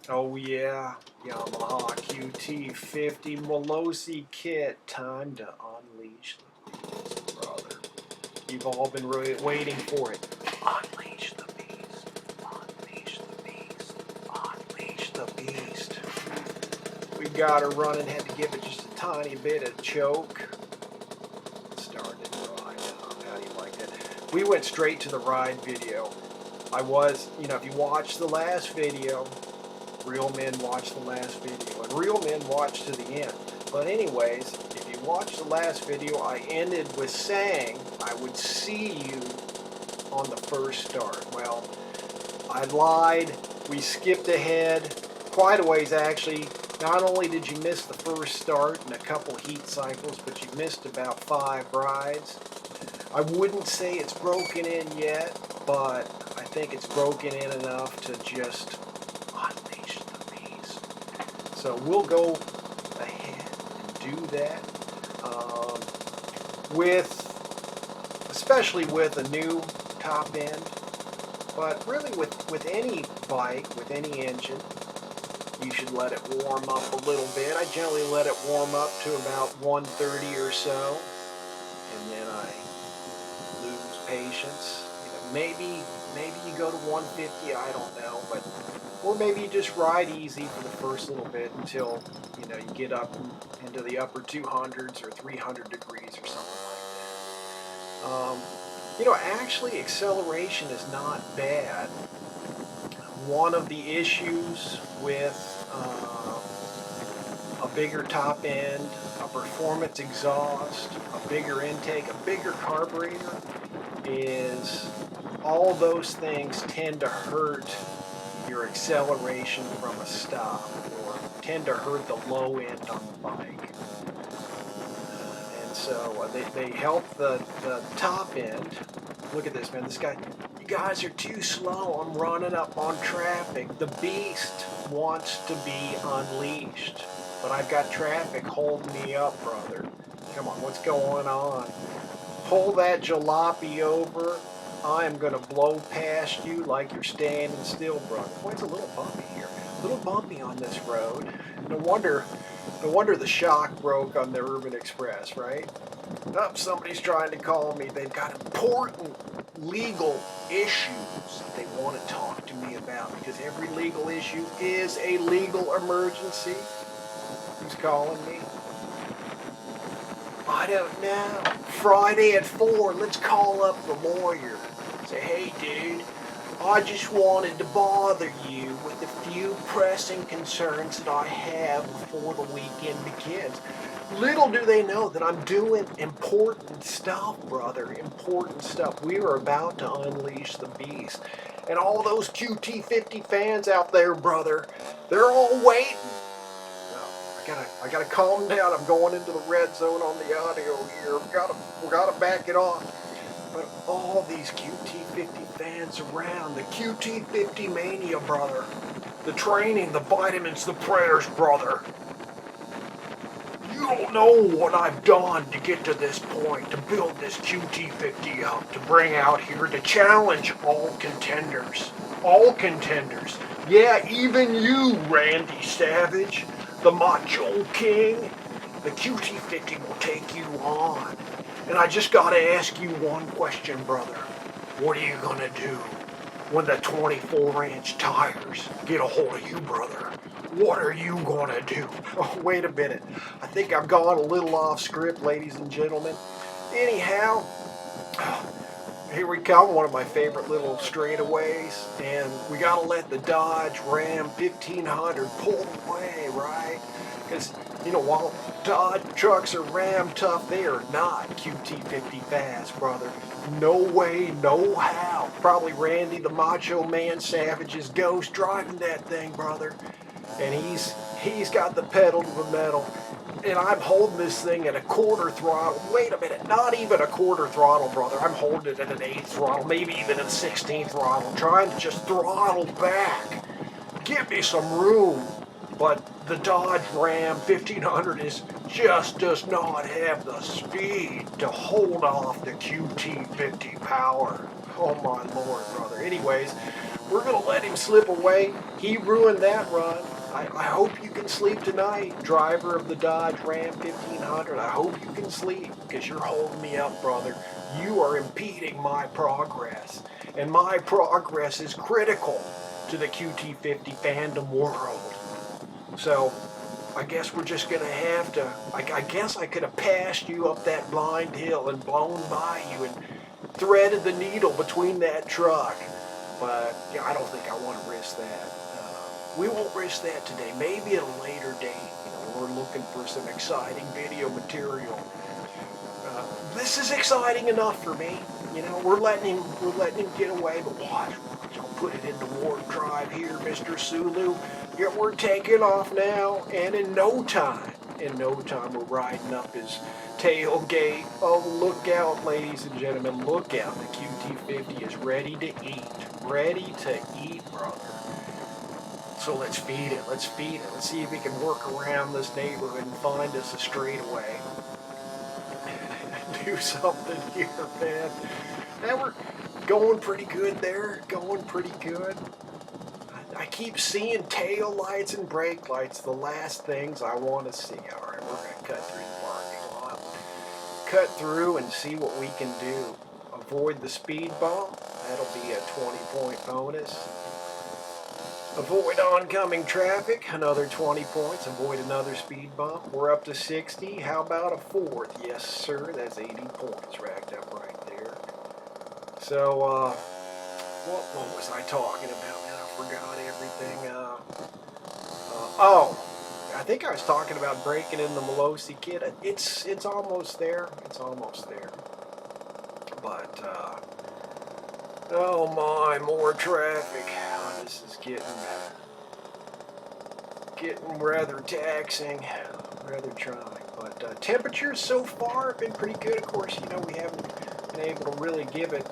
Oh yeah, Yamaha qt50 Malossi Kit. Time to unleash the beast, brother. You've all been waiting for it. Unleash the beast. Unleash the beast. Unleash the beast. We got her running. Had to give it just a tiny bit of choke. Started right now. How do you like that? We went straight to the ride video. If you watch the last video, real men watch the last video, and real men watch to the end. But anyways, if you watch the last video, I ended with saying I would see you on the first start. Well, I lied. We skipped ahead quite a ways, actually. Not only did you miss the first start and a couple heat cycles, but you missed about 5 rides. I wouldn't say it's broken in yet, but I think it's broken in enough to just unleash the beast. So we'll go ahead and do that especially with a new top end, but really with any bike, with any engine, you should let it warm up a little bit. I generally let it warm up to about 130 or so, and then I lose patience. Maybe you go to 150, I don't know, or maybe you just ride easy for the first little bit until you get up into the upper 200s or 300 degrees or something like that. Actually acceleration is not bad. One of the issues with a bigger top end, a performance exhaust, a bigger intake, a bigger carburetor is all those things tend to hurt your acceleration from a stop, or tend to hurt the low end on the bike. And so they help the top end. Look at this, man. This guy, you guys are too slow. I'm running up on traffic. The beast wants to be unleashed, but I've got traffic holding me up, brother. Come on, what's going on? Pull that jalopy over. I am going to blow past you like you're standing still, brother. Boy, it's a little bumpy here. A little bumpy on this road. No wonder the shock broke on the Urban Express, right? Oh, somebody's trying to call me. They've got important legal issues they want to talk to me about, because every legal issue is a legal emergency. Who's calling me? I don't know. Friday at 4, let's call up the lawyer. Say, hey dude, I just wanted to bother you with a few pressing concerns that I have before the weekend begins. Little do they know that I'm doing important stuff, brother. Important stuff. We are about to unleash the beast. And all those qt50 fans out there, brother, they're all waiting. I gotta calm down. I'm going into the red zone on the audio here. We gotta back it off. But all these qt50 fans around, the qt50 mania, brother. The training, the vitamins, the prayers, brother. You don't know what I've done to get to this point, to build this qt50 up, to bring out here, to challenge all contenders. All contenders. Yeah, even you, Randy Savage. The Macho King, the qt50 will take you on. And I just gotta ask you one question, brother. What are you gonna do when the 24-inch tires get a hold of you, brother? What are you gonna do? Oh, wait a minute. I think I've gone a little off script, ladies and gentlemen. Anyhow, here we come, one of my favorite little straightaways, and we gotta let the Dodge Ram 1500 pull away, right? Because, while Dodge trucks are Ram tough, they are not qt50 fast, brother. No way, no how. Probably Randy the Macho Man Savage's ghost driving that thing, brother. And he's got the pedal to the metal. And I'm holding this thing at a quarter throttle. Wait a minute, not even a quarter throttle, brother. I'm holding it at an 8th throttle, maybe even an 16th throttle, trying to just throttle back. Give me some room. But the Dodge Ram 1500 just does not have the speed to hold off the qt50 power. Oh my lord, brother. Anyways, we're going to let him slip away. He ruined that run. I hope you can sleep tonight, driver of the Dodge Ram 1500. I hope you can sleep, because you're holding me up, brother. You are impeding my progress, and my progress is critical to the QT50 fandom world. So I guess we're just going to have to, I guess I could have passed you up that blind hill and blown by you and threaded the needle between that truck. But yeah, I don't think I want to risk that. We won't risk that today. Maybe at a later date. We're looking for some exciting video material. This is exciting enough for me. We're letting him get away. But watch, I'll put it into warp drive here, Mr. Sulu. Yeah, we're taking off now, and in no time, we're riding up his tailgate. Oh, look out, ladies and gentlemen, look out. The QT50 is ready to eat. Ready to eat, brother. So let's feed it. Let's see if we can work around this neighborhood and find us a straightaway. Do something here, man. Now we're going pretty good there. Going pretty good. I keep seeing tail lights and brake lights. The last things I want to see. All right, we're going to cut through the parking lot. Cut through and see what we can do. Avoid the speed bump. That'll be a 20-point bonus. Avoid oncoming traffic, another 20 points. Avoid another speed bump. We're up to 60. How about a fourth? Yes, sir. That's 80 points racked up right there. So, what was I talking about? Man, I forgot everything. I think I was talking about breaking in the Malossi Kit. It's almost there. It's almost there. But, oh my, more traffic. This is getting rather taxing, rather trying. But temperatures so far have been pretty good. Of course, we haven't been able to really give it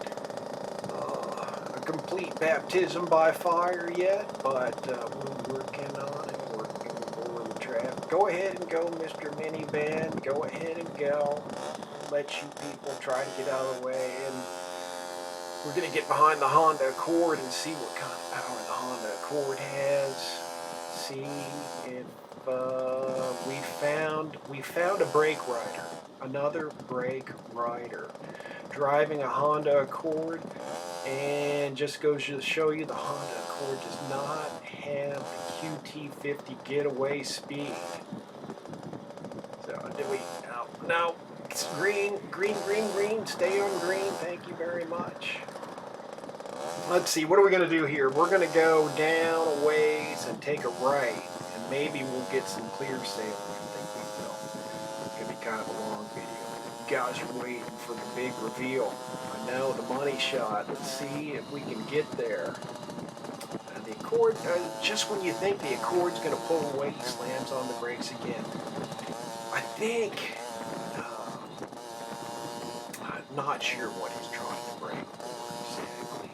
a complete baptism by fire yet. But we're working on it, working over the traffic. Go ahead and go, Mr. Minivan. Go ahead and go. Let you people try to get out of the way. And we're going to get behind the Honda Accord and see what kind of power the Honda Accord has. See if we found a brake rider. Another brake rider. Driving a Honda Accord, and just goes to show you the Honda Accord does not have the QT50 getaway speed. So, did we? No. It's green. Stay on green. Thank you very much. Let's see, what are we going to do here? We're going to go down a ways and take a right, and maybe we'll get some clear sailing. I think we will. It's going to be kind of a long video. You guys are waiting for the big reveal. I know, the money shot. Let's see if we can get there. The Accord, just when you think the Accord's going to pull away, he slams on the brakes again. I think, I'm not sure what he's trying to brake for exactly.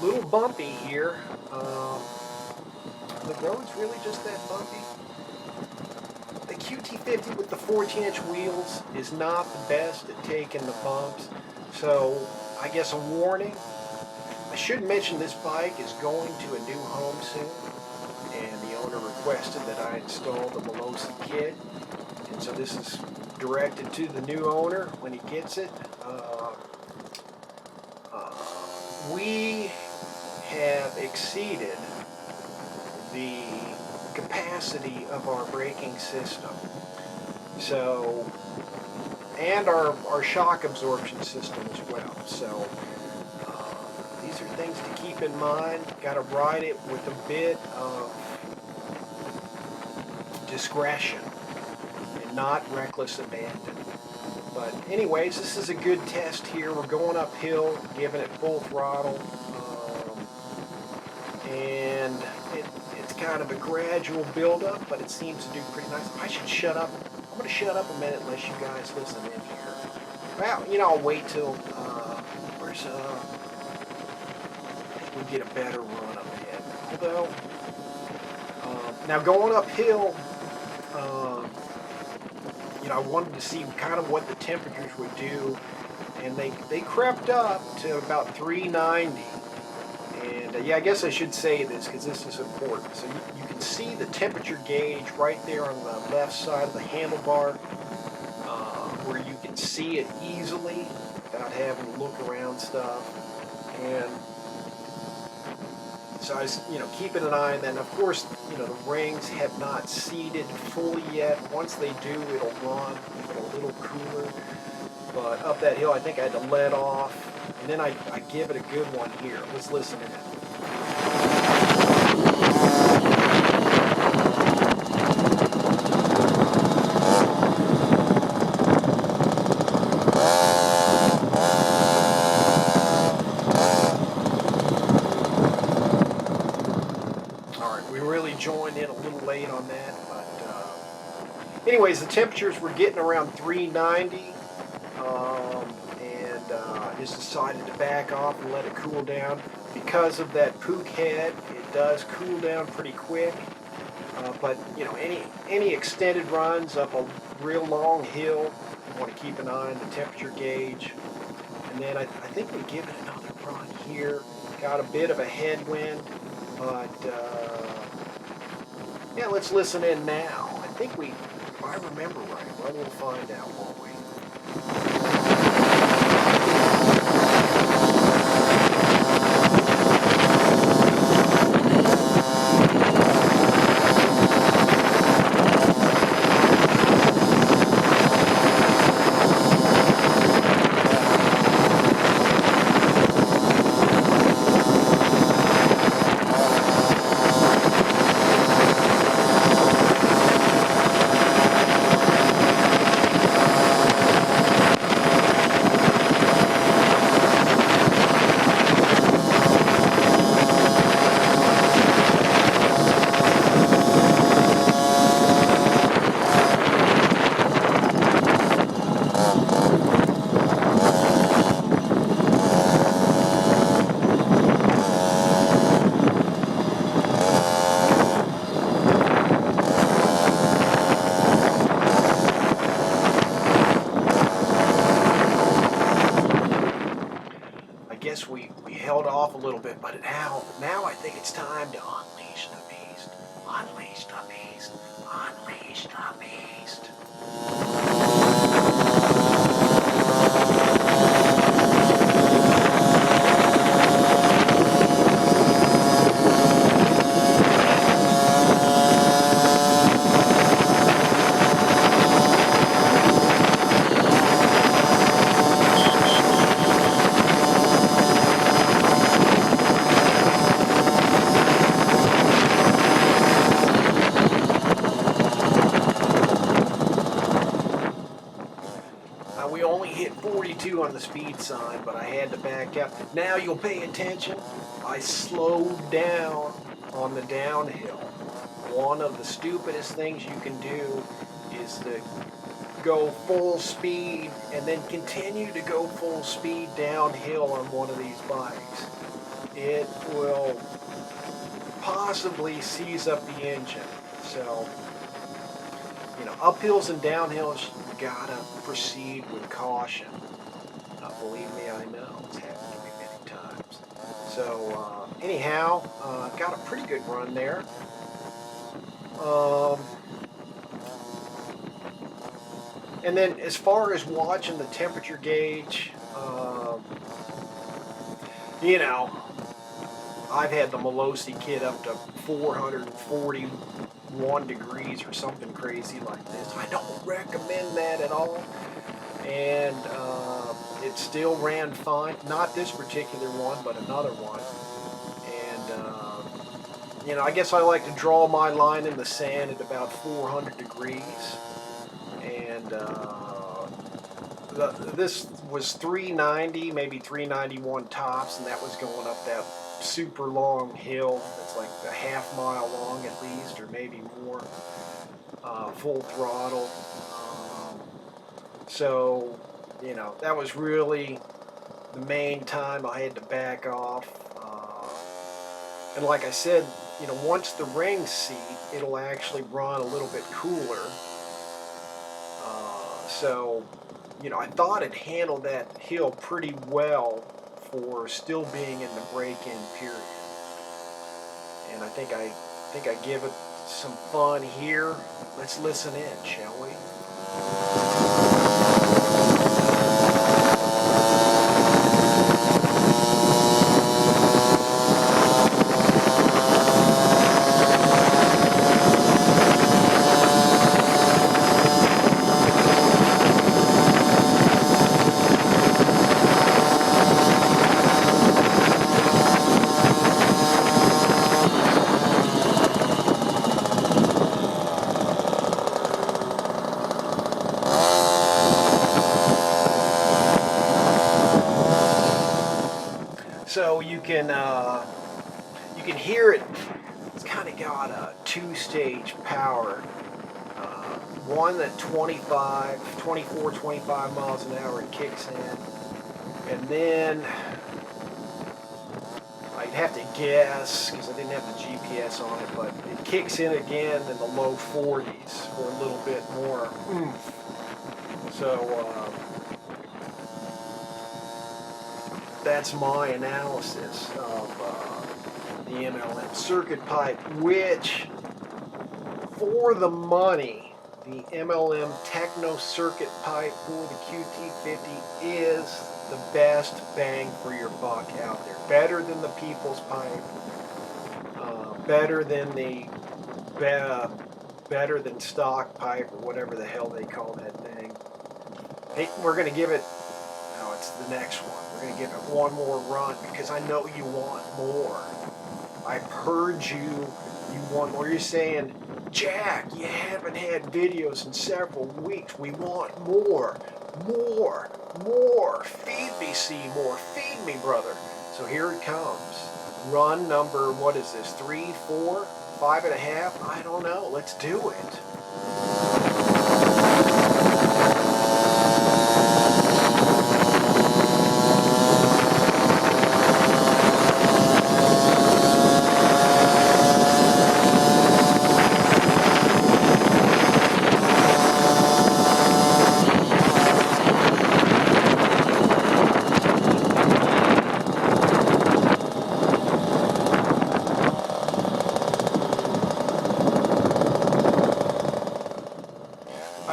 A little bumpy here. The road's really just that bumpy. The QT50 with the 14-inch wheels is not the best at taking the bumps. So, I guess a warning. I should mention this bike is going to a new home soon, and the owner requested that I install the Malossi Kit, and so this is directed to the new owner when he gets it. We have exceeded the capacity of our braking system, so, and our shock absorption system as well. So these are things to keep in mind. Got to ride it with a bit of discretion and not reckless abandon. But anyways, this is a good test here. We're going uphill, giving it full throttle, and it's kind of a gradual build-up, but it seems to do pretty nice. I should shut up. I'm going to shut up a minute and let you guys listen in here. Well, I'll wait till we get a better run up ahead. Although, now going uphill, I wanted to see kind of what the temperatures would do, and they crept up to about 390, and yeah, I guess I should say this because this is important. So you can see the temperature gauge right there on the left side of the handlebar, where you can see it easily without having to look around stuff. And so I was, keeping an eye on that. And of course, the rings have not seated fully yet. Once they do, it'll run a little cooler. But up that hill, I think I had to let off, and then I give it a good one here. Let's listen to it. All right, we really joined in a little late on that, but anyways, the temperatures were getting around 390. Just decided to back off and let it cool down. Because of that pook head, it does cool down pretty quick. But any extended runs up a real long hill, you want to keep an eye on the temperature gauge. And then I think we give it another run here. Got a bit of a headwind, but yeah, let's listen in now. I think if I remember right, well, we'll find out, won't we? We held off a little bit, but now I think it's time to unleash the beast. Unleash the beast. Unleash the beast. We only hit 42 on the speed sign, but I had to back up. Now you'll pay attention. I slowed down on the downhill. One of the stupidest things you can do is to go full speed and then continue to go full speed downhill on one of these bikes. It will possibly seize up the engine. So, uphills and downhills, you gotta proceed with caution. Believe me, I know. It's happened to me many times. So, anyhow, got a pretty good run there. And then as far as watching the temperature gauge, I've had the Malossi Kit up to 441 degrees or something crazy like this. I don't recommend that at all. And it still ran fine. Not this particular one, but another one. And, I guess I like to draw my line in the sand at about 400 degrees. And this was 390, maybe 391 tops, and that was going up that super long hill that's like a half mile long at least, or maybe more, full throttle. So, that was really the main time I had to back off. And like I said, once the rings seat, it'll actually run a little bit cooler. So, I thought it handled that hill pretty well for still being in the break-in period. and I think I give it some fun here. Let's listen in, shall we? So you can hear it. It's kind of got a two-stage power. One at 24, 25 miles an hour it kicks in, and then I'd have to guess because I didn't have the GPS on it, but it kicks in again in the low 40s for a little bit more oomph. So that's my analysis of the MLM circuit pipe, which for the money, the MLM Techno circuit pipe for the QT50 is the best bang for your buck out there. Better than the People's pipe, better than the better than stock pipe or whatever the hell they call that thing. Hey, we're gonna give it. No, it's the next one. We're gonna give it one more run because I know you want more. I've heard you want more. You're saying, Jack, you haven't had videos in several weeks. We want more. Feed me, Seymour. Feed me, brother. So here it comes. Run number, what is this, 3, 4, 5.5? I don't know. Let's do it.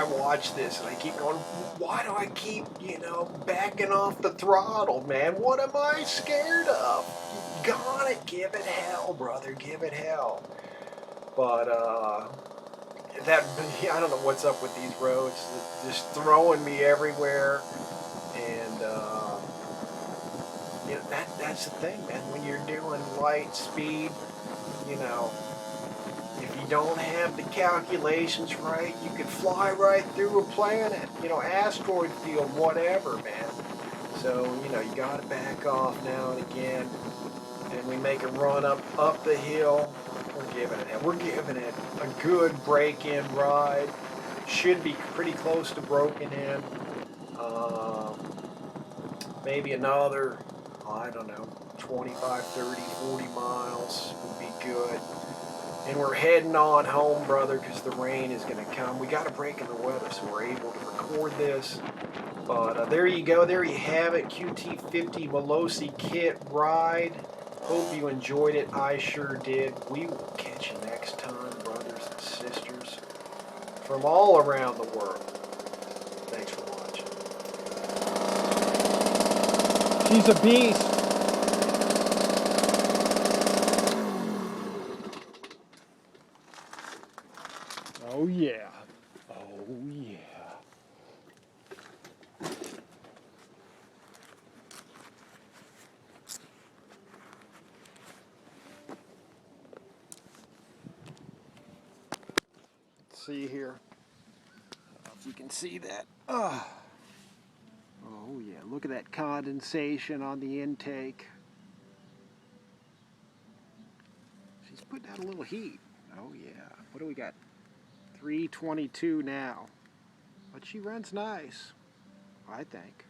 Watch this and I keep going, why do I keep, backing off the throttle, man? What am I scared of? You gotta give it hell, brother, give it hell. But I don't know what's up with these roads, just throwing me everywhere. And that's the thing, man, when you're doing light speed, if you don't have the calculations right, you could fly right through a planet, asteroid field, whatever, man. So, you got to back off now and again. And we make a run up the hill. We're giving it a good break-in ride. Should be pretty close to broken in. Maybe another, I don't know, 25, 30, 40 miles would be good. And we're heading on home, brother, because the rain is going to come. We got a break in the weather, so we're able to record this. But there you go. There you have it. QT50 Malossi Kit ride. Hope you enjoyed it. I sure did. We will catch you next time, brothers and sisters, from all around the world. Thanks for watching. She's a beast. Oh yeah. Oh yeah. Let's see here. If you can see that. Oh yeah, look at that condensation on the intake. She's putting out a little heat. Oh yeah. What do we got? 322 now. But she runs nice, I think.